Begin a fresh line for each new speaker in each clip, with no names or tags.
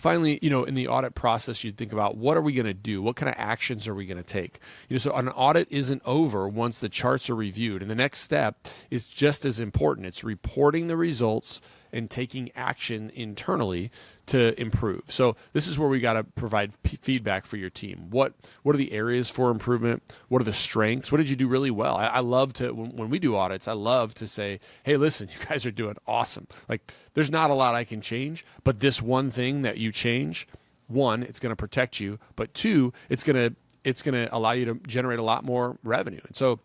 finally, in the audit process, you'd think about what are we going to do? What kind of actions are we going to take? So an audit isn't over once the charts are reviewed. And the next step is just as important. It's reporting the results and taking action internally to improve. So this is where we got to provide feedback for your team. What are the areas for improvement? What are the strengths? What did you do really well? I love to, when we do audits, I love to say, hey, listen, you guys are doing awesome. Like, there's not a lot I can change, but this one thing that you change, one, it's going to protect you, but two, it's going to allow you to generate a lot more revenue. And so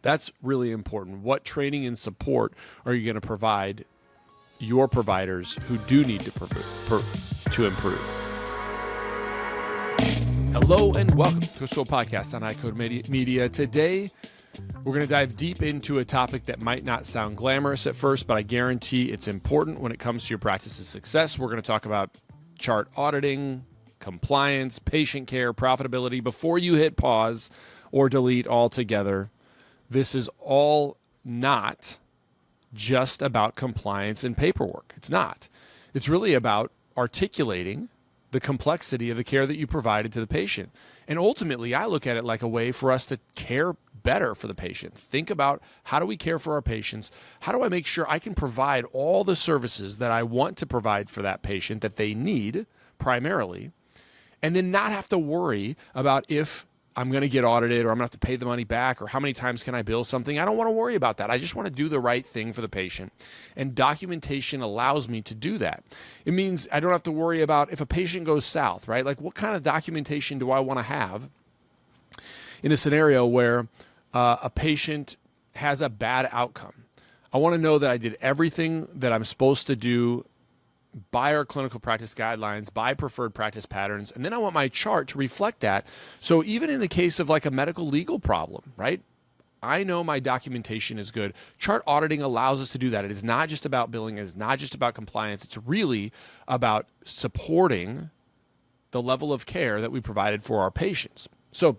that's really important. What training and support are you going to provide your providers who do need to improve? Hello and welcome to the Chris Wolfe Podcast on iCode Media. Today, we're going to dive deep into a topic that might not sound glamorous at first, but I guarantee it's important when it comes to your practice's success. We're going to talk about chart auditing, compliance, patient care, profitability. Before you hit pause or delete altogether, this is all not just about compliance and paperwork. It's not. It's really about articulating the complexity of the care that you provided to the patient. And ultimately, I look at it like a way for us to care better for the patient. Think about, how do we care for our patients? How do I make sure I can provide all the services that I want to provide for that patient that they need primarily, and then not have to worry about if I'm going to get audited or I'm going to have to pay the money back or how many times can I bill something. I don't want to worry about that. I just want to do the right thing for the patient. And documentation allows me to do that. It means I don't have to worry about if a patient goes south, right? Like, what kind of documentation do I want to have in a scenario where a patient has a bad outcome? I want to know that I did everything that I'm supposed to do by our clinical practice guidelines, by preferred practice patterns, and then I want my chart to reflect that. So even in the case of like a medical legal problem, right? I know my documentation is good. Chart auditing allows us to do that. It is not just about billing. It is not just about compliance. It's really about supporting the level of care that we provided for our patients. So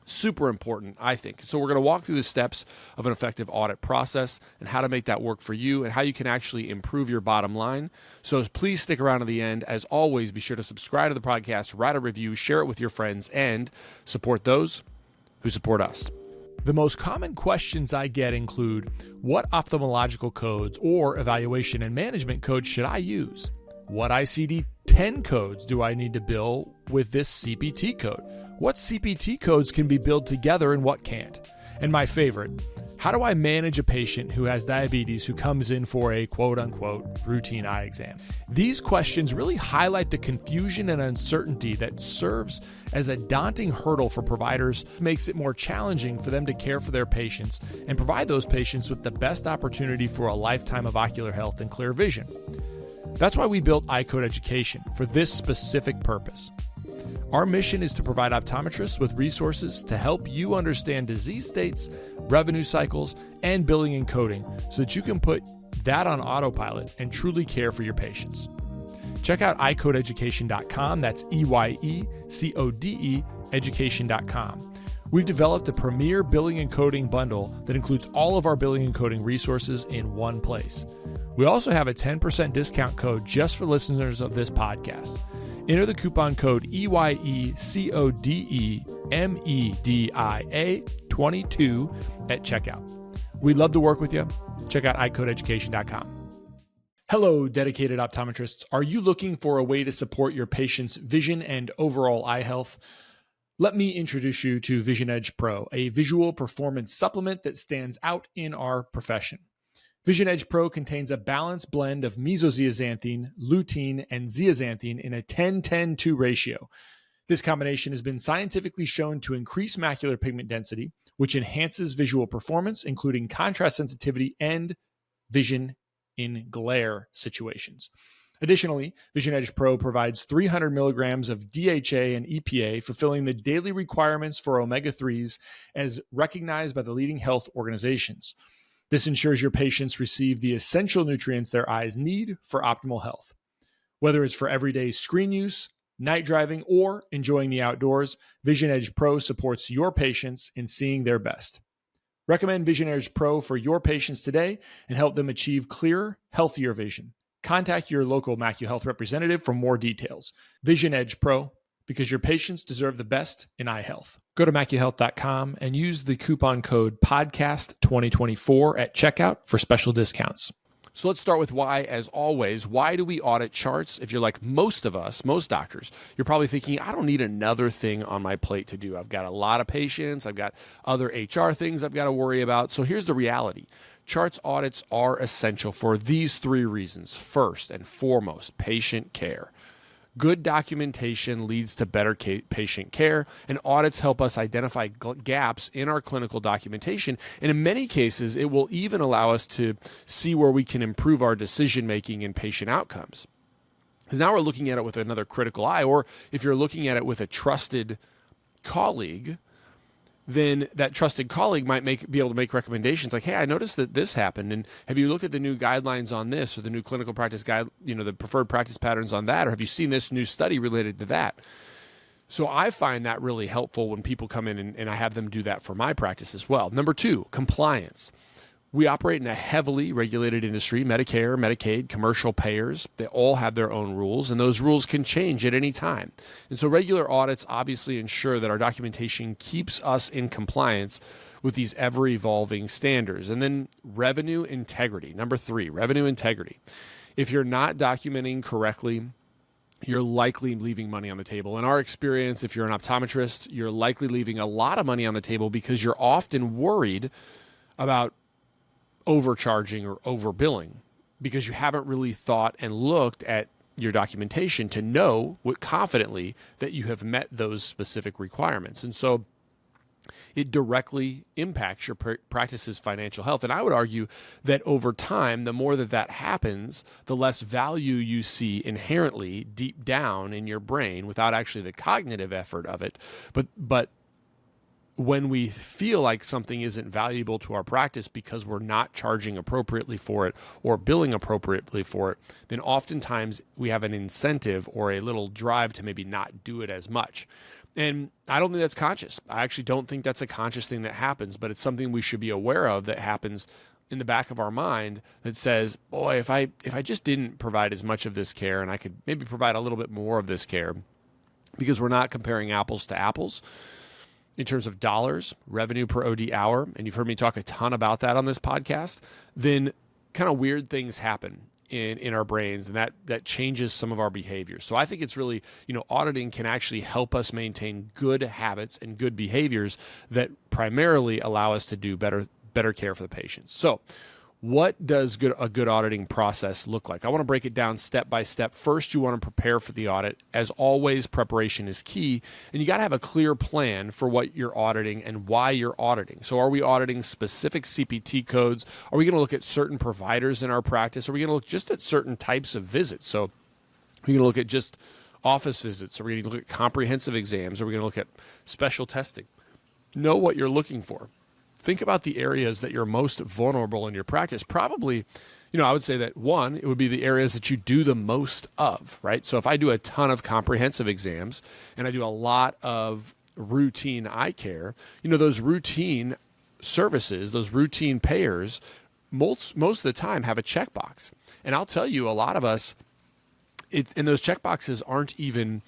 super important, I think. So we're going to walk through the steps of an effective audit process and how to make that work for you and how you can actually improve your bottom line. So please stick around to the end. As always, be sure to subscribe to the podcast, write a review, share it with your friends, and support those who support us. The most common questions I get include, what ophthalmological codes or evaluation and management codes should I use? What ICD-10 codes do I need to bill with this CPT code? What CPT codes can be billed together and what can't? And my favorite, how do I manage a patient who has diabetes who comes in for a quote-unquote routine eye exam? These questions really highlight the confusion and uncertainty that serves as a daunting hurdle for providers, makes it more challenging for them to care for their patients and provide those patients with the best opportunity for a lifetime of ocular health and clear vision. That's why we built iCode Education, for this specific purpose. Our mission is to provide optometrists with resources to help you understand disease states, revenue cycles, and billing and coding so that you can put that on autopilot and truly care for your patients. Check out iCodeEducation.com. That's EYECODE education.com. We've developed a premier billing and coding bundle that includes all of our billing and coding resources in one place. We also have a 10% discount code just for listeners of this podcast. Enter the coupon code EYECODEMEDIA22 at checkout. We'd love to work with you. Check out iCodeEducation.com. Hello, dedicated optometrists. Are you looking for a way to support your patient's vision and overall eye health? Let me introduce you to Vision Edge Pro, a visual performance supplement that stands out in our profession. Vision Edge Pro contains a balanced blend of mesozeaxanthine, lutein, and zeaxanthine in a 10-10-2 ratio. This combination has been scientifically shown to increase macular pigment density, which enhances visual performance, including contrast sensitivity and vision in glare situations. Additionally, Vision Edge Pro provides 300 milligrams of DHA and EPA, fulfilling the daily requirements for omega-3s as recognized by the leading health organizations. This ensures your patients receive the essential nutrients their eyes need for optimal health. Whether it's for everyday screen use, night driving, or enjoying the outdoors, Vision Edge Pro supports your patients in seeing their best. Recommend Vision Edge Pro for your patients today and help them achieve clearer, healthier vision. Contact your local MacuHealth representative for more details. Vision Edge Pro, because your patients deserve the best in eye health. Go to MacuHealth.com and use the coupon code PODCAST2024 at checkout for special discounts. So let's start with why, as always. Why do we audit charts? If you're like most of us, most doctors, you're probably thinking, I don't need another thing on my plate to do. I've got a lot of patients. I've got other HR things I've got to worry about. So here's the reality. Charts audits are essential for these three reasons. First and foremost, patient care. Good documentation leads to better patient care, and audits help us identify gaps in our clinical documentation. And in many cases, it will even allow us to see where we can improve our decision-making and patient outcomes. Because now we're looking at it with another critical eye, or if you're looking at it with a trusted colleague, then that trusted colleague might be able to make recommendations like, hey, I noticed that this happened, and have you looked at the new guidelines on this, or the new clinical practice guide, the preferred practice patterns on that, or have you seen this new study related to that? So I find that really helpful when people come in and I have them do that for my practice as well. Number two, compliance. We operate in a heavily regulated industry. Medicare, Medicaid, commercial payers, they all have their own rules, and those rules can change at any time. And so regular audits obviously ensure that our documentation keeps us in compliance with these ever-evolving standards. And then revenue integrity. Number three, revenue integrity. If you're not documenting correctly, you're likely leaving money on the table. In our experience, if you're an optometrist, you're likely leaving a lot of money on the table because you're often worried about overcharging or overbilling because you haven't really thought and looked at your documentation to know confidently that you have met those specific requirements. And so it directly impacts your practice's financial health. And I would argue that over time, the more that happens, the less value you see inherently deep down in your brain without actually the cognitive effort of it. But when we feel like something isn't valuable to our practice because we're not charging appropriately for it or billing appropriately for it, then oftentimes we have an incentive or a little drive to maybe not do it as much. And I don't think that's conscious. I actually don't think that's a conscious thing that happens, but it's something we should be aware of that happens in the back of our mind that says, boy, if I just didn't provide as much of this care and I could maybe provide a little bit more of this care, because we're not comparing apples to apples in terms of dollars, revenue per OD hour, and you've heard me talk a ton about that on this podcast, then kind of weird things happen in our brains, and that changes some of our behaviors. So I think it's really, auditing can actually help us maintain good habits and good behaviors that primarily allow us to do better care for the patients. So what does a good auditing process look like? I want to break it down step by step. First, you want to prepare for the audit. As always, preparation is key, and you got to have a clear plan for what you're auditing and why you're auditing. So are we auditing specific CPT codes? Are we going to look at certain providers in our practice? Are we going to look just at certain types of visits? So are we going to look at just office visits? Are we going to look at comprehensive exams? Are we going to look at special testing? Know what you're looking for. Think about the areas that you're most vulnerable in your practice. Probably, I would say that one, it would be the areas that you do the most of, right? So if I do a ton of comprehensive exams and I do a lot of routine eye care, those routine services, those routine payers, most of the time have a checkbox. And I'll tell you, a lot of us, and those checkboxes aren't even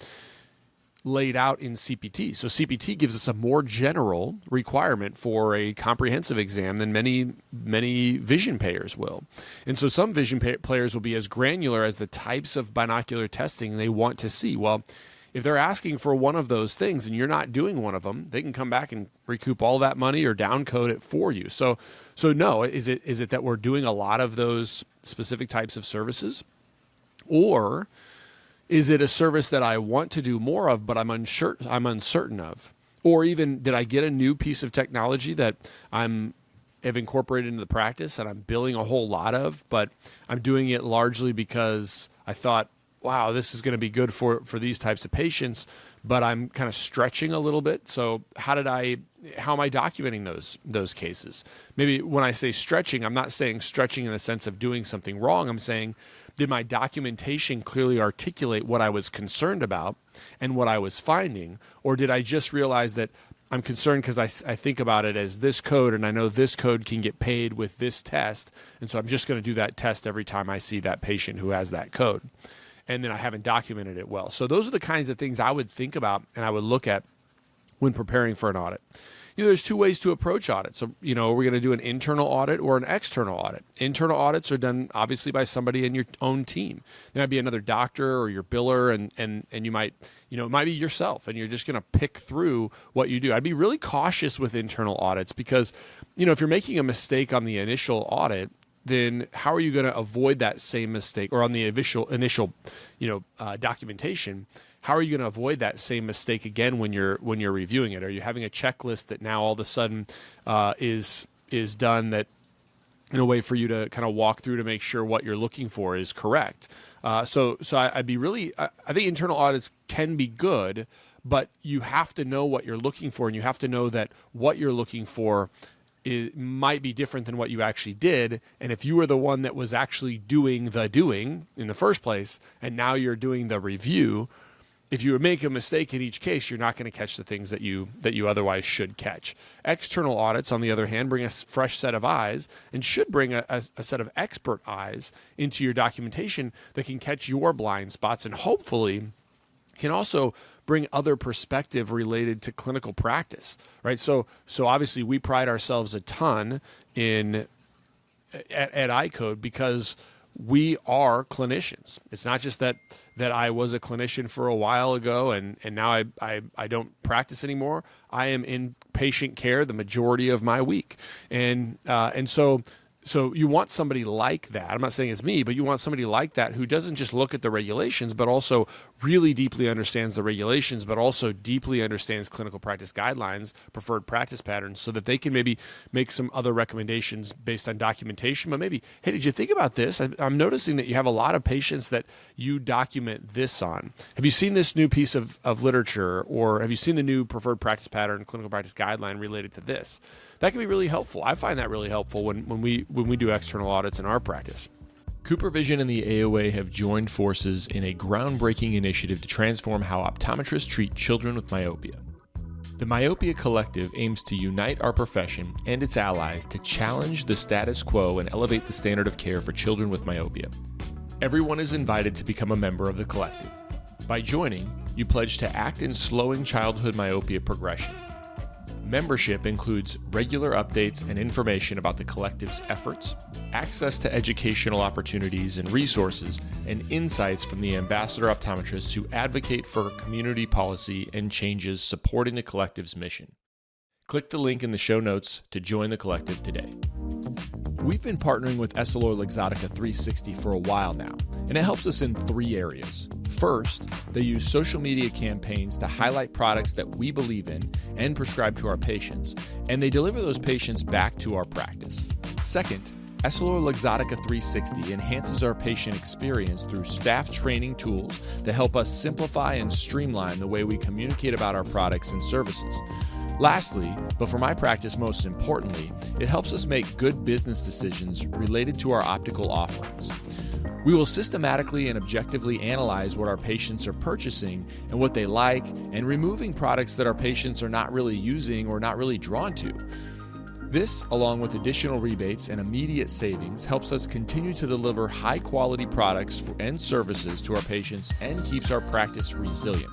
laid out in CPT. So CPT gives us a more general requirement for a comprehensive exam than many vision payers will. And so some vision players will be as granular as the types of binocular testing they want to see. Well, if they're asking for one of those things and you're not doing one of them, they can come back and recoup all that money or downcode it for you. So no, is it that we're doing a lot of those specific types of services? Or is it a service that I want to do more of, but I'm uncertain of? Or even, did I get a new piece of technology that have incorporated into the practice and I'm billing a whole lot of, but I'm doing it largely because I thought, wow, this is going to be good for these types of patients, but I'm kind of stretching a little bit. So how am I documenting those cases? Maybe when I say stretching, I'm not saying stretching in the sense of doing something wrong. I'm saying, did my documentation clearly articulate what I was concerned about and what I was finding? Or did I just realize that I'm concerned because I think about it as this code, and I know this code can get paid with this test. And so I'm just going to do that test every time I see that patient who has that code. And then I haven't documented it well. So those are the kinds of things I would think about and I would look at when preparing for an audit. There's two ways to approach audits. So, we're going to do an internal audit or an external audit. Internal audits are done obviously by somebody in your own team. There might be another doctor or your biller, and you might, it might be yourself, and you're just going to pick through what you do. I'd be really cautious with internal audits because, if you're making a mistake on the initial audit, then how are you going to avoid that same mistake, or on the initial documentation? How are you going to avoid that same mistake again when you're reviewing it? Are you having a checklist that now all of a sudden is done that in a way for you to kind of walk through to make sure what you're looking for is correct? So I'd be really, I think internal audits can be good, but you have to know what you're looking for, and you have to know that what you're looking for it might be different than what you actually did. And if you were the one that was actually doing in the first place, and now you're doing the review, if you make a mistake in each case, you're not going to catch the things that you otherwise should catch. External audits, on the other hand, bring a fresh set of eyes and should bring a set of expert eyes into your documentation that can catch your blind spots and hopefully can also bring other perspective related to clinical practice, right? So obviously we pride ourselves a ton at iCode because we are clinicians. It's not just that I was a clinician for a while ago and now I don't practice anymore. I am in patient care the majority of my week. And so you want somebody like that. I'm not saying it's me, but you want somebody like that who doesn't just look at the regulations, but also really deeply understands the regulations, but also deeply understands clinical practice guidelines, preferred practice patterns, so that they can maybe make some other recommendations based on documentation. But maybe, hey, did you think about this? I'm noticing that you have a lot of patients that you document this on. Have you seen this new piece of literature, or have you seen the new preferred practice pattern, clinical practice guideline related to this? That can be really helpful. I find that really helpful when we do external audits in our practice. CooperVision and the AOA have joined forces in a groundbreaking initiative to transform how optometrists treat children with myopia. The Myopia Collective aims to unite our profession and its allies to challenge the status quo and elevate the standard of care for children with myopia. Everyone is invited to become a member of the collective. By joining, you pledge to act in slowing childhood myopia progression. Membership includes regular updates and information about the collective's efforts, access to educational opportunities and resources, and insights from the ambassador optometrists who advocate for community policy and changes supporting the collective's mission. Click the link in the show notes to join the collective today. We've been partnering with EssilorLuxottica 360 for a while now, and it helps us in 3 areas. First, they use social media campaigns to highlight products that we believe in and prescribe to our patients, and they deliver those patients back to our practice. Second, EssilorLuxottica 360 enhances our patient experience through staff training tools that help us simplify and streamline the way we communicate about our products and services. Lastly, but for my practice most importantly, it helps us make good business decisions related to our optical offerings. We will systematically and objectively analyze what our patients are purchasing and what they like, and removing products that our patients are not really using or not really drawn to. This, along with additional rebates and immediate savings, helps us continue to deliver high-quality products and services to our patients and keeps our practice resilient.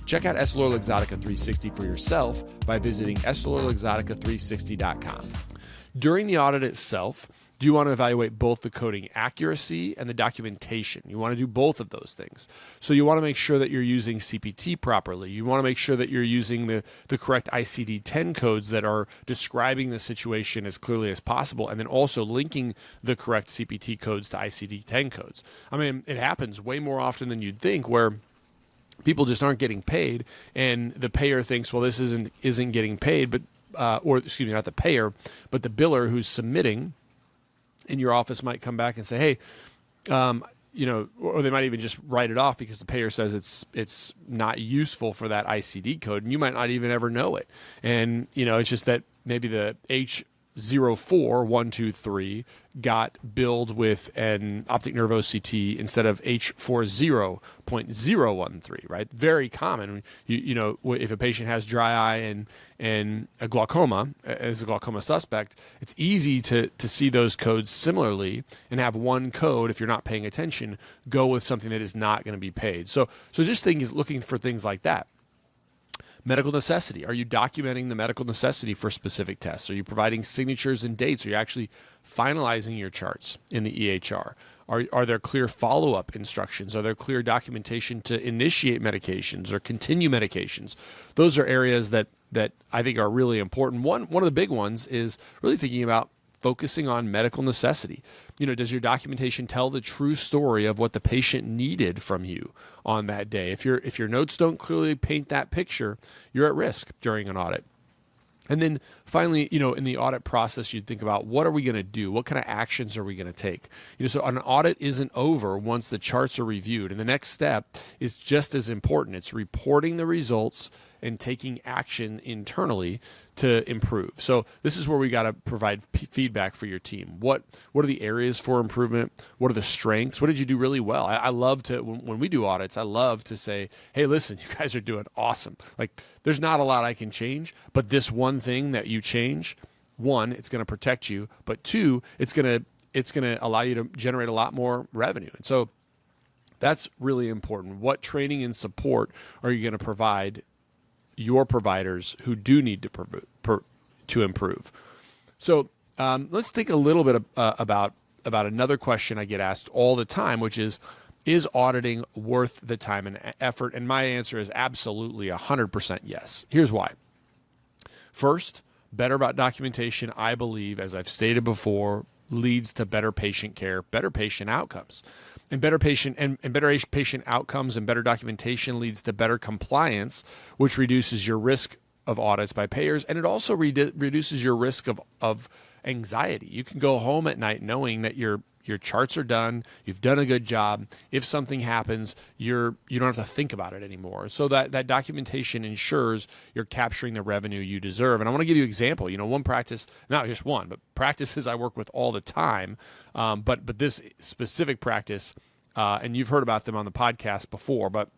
Check out EssilorLuxottica 360 for yourself by visiting EssilorLuxottica360.com. During the audit itself, do you want to evaluate both the coding accuracy and the documentation? You want to do both of those things. So you want to make sure that you're using CPT properly. You want to make sure that you're using the correct ICD-10 codes that are describing the situation as clearly as possible, and then also linking the correct CPT codes to ICD-10 codes. I mean, it happens way more often than you'd think, where people just aren't getting paid, and the payer thinks, well, this isn't getting paid, but or excuse me, not the payer, but the biller who's submitting in your office might come back and say, hey, or they might even just write it off because the payer says it's not useful for that ICD code, and you might not even ever know it. And it's just that maybe the 04-123 got billed with an optic nerve OCT instead of H40.013, right? Very common. You know, if a patient has dry eye and a glaucoma, as a glaucoma suspect, it's easy to see those codes similarly and have one code, if you're not paying attention, go with something that is not going to be paid. So just looking for things like that. Medical necessity. Are you documenting the medical necessity for specific tests? Are you providing signatures and dates? Are you actually finalizing your charts in the EHR? Are there clear follow-up instructions? Are there clear documentation to initiate medications or continue medications? Those are areas that I think are really important. One of the big ones is really thinking about focusing on medical necessity. You know, does your documentation tell the true story of what the patient needed from you on that day? If your notes don't clearly paint that picture, you're at risk during an audit. And then finally, you know, in the audit process, you'd think about, what are we going to do? What kind of actions are we going to take? You know, so an audit isn't over once the charts are reviewed. And the next step is just as important. It's reporting the results and taking action internally to improve. So this is where we got to provide feedback for your team. What are the areas for improvement? What are the strengths? What did you do really well? I love to, when we do audits, I love to say, hey, listen, you guys are doing awesome. Like, there's not a lot I can change, but this one thing that you change, one, it's going to protect you, but two, it's going to allow you to generate a lot more revenue. And so that's really important. What training and support are you going to provide your providers who do need to improve? So let's think a little bit about another question I get asked all the time, which is auditing worth the time and effort? And my answer is absolutely 100% yes. Here's why. First, better documentation, I believe, as I've stated before, leads to better patient care, better patient outcomes. And better patient outcomes and better documentation leads to better compliance, which reduces your risk of audits by payers, and it also reduces your risk of anxiety. You can go home at night knowing that your charts are done, you've done a good job. If something happens, you don't have to think about it anymore. So that documentation ensures you're capturing the revenue you deserve. And I want to give you an example. You know, one practice, not just one, but practices I work with all the time. But this specific practice, and you've heard about them on the podcast before, but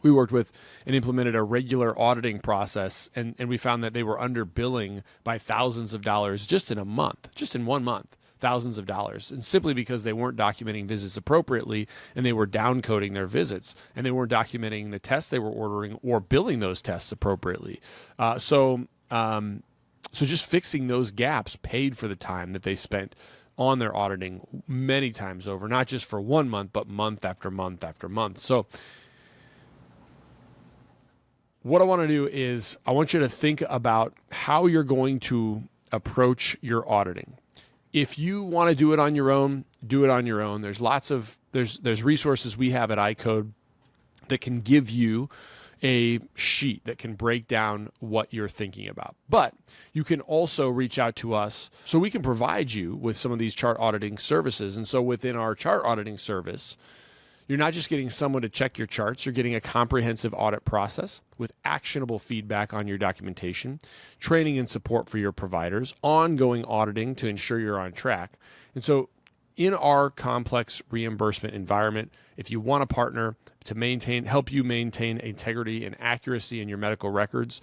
we worked with and implemented a regular auditing process, and we found that they were underbilling by thousands of dollars just in 1 month. Thousands of dollars, and simply because they weren't documenting visits appropriately and they were downcoding their visits and they weren't documenting the tests they were ordering or billing those tests appropriately. So just fixing those gaps paid for the time that they spent on their auditing many times over, not just for 1 month, but month after month after month. So what I want to do is I want you to think about how you're going to approach your auditing. If you want to do it on your own, do it on your own. There's there's resources we have at iCode that can give you a sheet that can break down what you're thinking about. But you can also reach out to us so we can provide you with some of these chart auditing services. And so within our chart auditing service, you're not just getting someone to check your charts, you're getting a comprehensive audit process with actionable feedback on your documentation, training and support for your providers, ongoing auditing to ensure you're on track. And so in our complex reimbursement environment, if you want a partner to help you maintain integrity and accuracy in your medical records,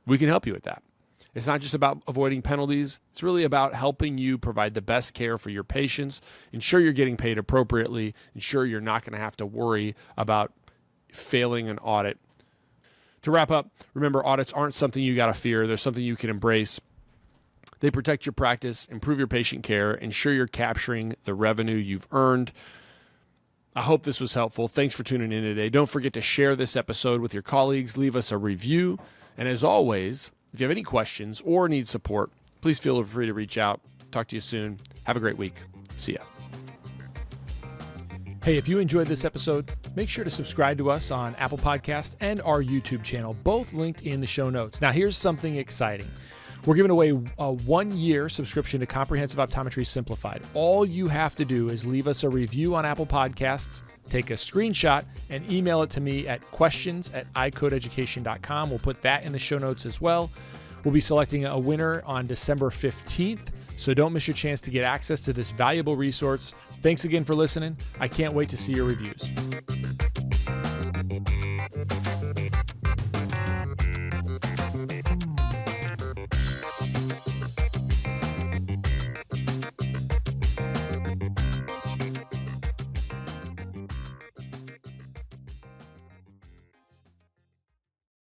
we can help you with that. It's not just about avoiding penalties. It's really about helping you provide the best care for your patients, ensure you're getting paid appropriately, ensure you're not going to have to worry about failing an audit. To wrap up, remember, audits aren't something you got to fear. They're something you can embrace. They protect your practice, improve your patient care, ensure you're capturing the revenue you've earned. I hope this was helpful. Thanks for tuning in today. Don't forget to share this episode with your colleagues. Leave us a review. And as always, if you have any questions or need support, please feel free to reach out. Talk to you soon. Have a great week. See ya. Hey, if you enjoyed this episode, make sure to subscribe to us on Apple Podcasts and our YouTube channel, both linked in the show notes. Now, here's something exciting. We're giving away a 1-year subscription to Comprehensive Optometry Simplified. All you have to do is leave us a review on Apple Podcasts, take a screenshot, and email it to me at questions@icodeeducation.com. We'll put that in the show notes as well. We'll be selecting a winner on December 15th, so don't miss your chance to get access to this valuable resource. Thanks again for listening. I can't wait to see your reviews.